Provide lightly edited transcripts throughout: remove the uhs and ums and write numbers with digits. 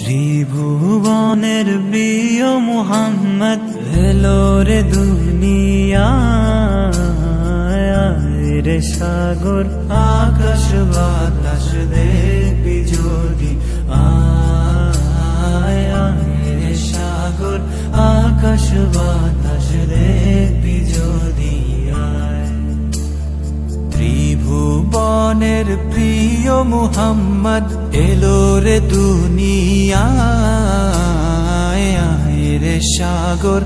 ত্রিভুবনের প্রিয় মুহাম্মদ এলো রে দুনিয়ায় রে সাগর আকাশ বাতাস দেখবি যদি আয় রে সাগর আকাশ বাতাস দেখবি যদি আয়। ত্রিভুবনের প্রিয় মুহাম্মদ এলো রে দুনিয়ায় রে সাগর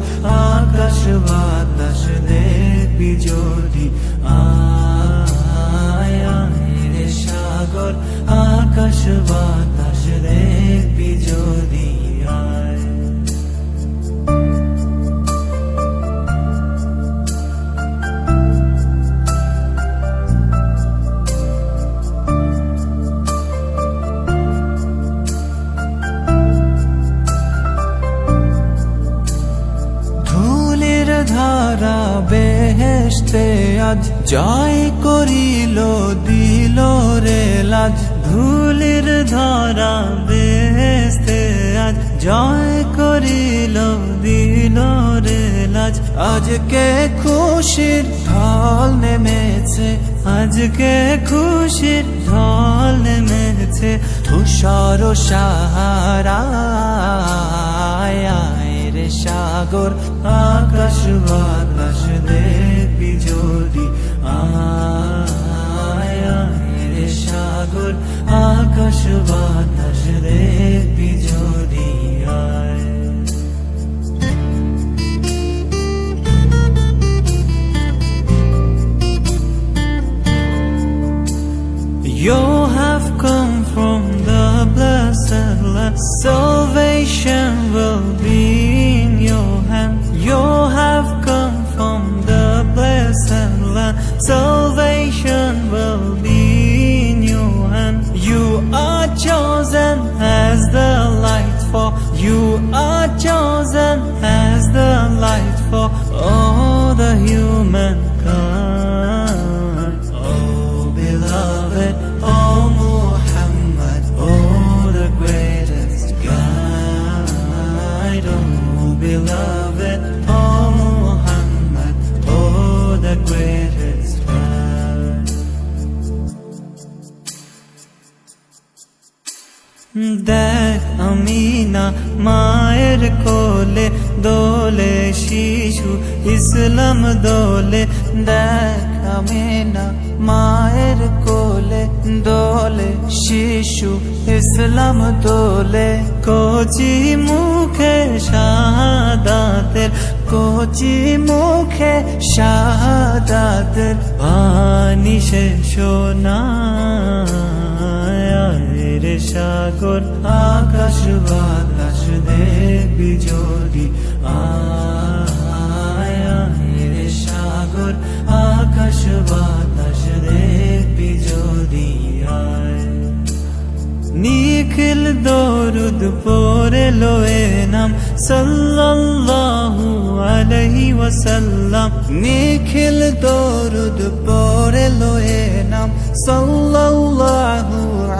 আকাশ বাতাস দেখবি যদি আয় রে সাগর আকাশ বাতাস দেখবি যদি আয়। ধারা বেহেশতে আজ জয় করিল দিল রে লাজ। ধুলির ধারা বেহেশতে আজ জয় করিল দিল রে লাজ। আজকে খুশির ঢল নেমেছে আজকে খুশির ঢল নেমেছে তুষার সাহারায় রে সাগর আকাশ বাতাস দেখবি যদি আয় রে সাগর আকাশ বাতাস দেখবি যদি আয়। You have come from the blessed land, salvation will be in your hand. You have come from the blessed land, salvation will be in your hand. You are chosen as the light for, you are chosen as the light for all the humankind. Oh beloved, oh Muhammad, oh the greatest guide. Oh beloved, oh Muhammad, oh the greatest guide. দেখ আমিনা মায়ের কোলে দোলে শিশু ইসলাম দোলে। দেখ আমিনা মায়ের কোলে দোলে শিশু ইসলাম দোলে। কচি মুখে শাহাদাতের কচি মুখে শাহাদাতের বাণী সে শোনায় রে সাগর আকাশ বাতাস দেখবি যদি আয় রে সাগর আকাশ বাতাস দেখবি যদি আয়। নিখিল দরুদ পড়ে লোয়ে নাম সাল্লাল্লাহু আলাইহি ওয়াসাল্লাম। নিখিল দরুদ পড়ে লোয়ে নাম সাল্লাল্লাহু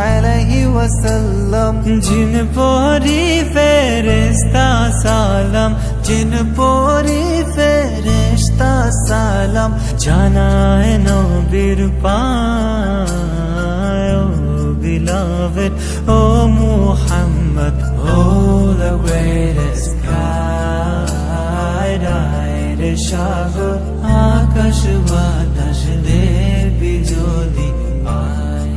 আলাইহি ওয়াসাল্লাম। জিন পরি ফেরেশতা সালাম জিন পরি ফেরেশতা সালাম জানায় নবীর পায়। Beloved, oh Muhammad, oh the greatest guide. রে সাগর আকাশ বাতাস দেখবি যদি আয়।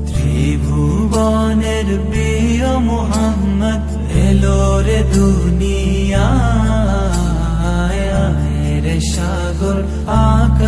ত্রিভুবনের প্রিয় মুহাম্মদ এলো রে দুনিয়ায় রে সাগর আকাশ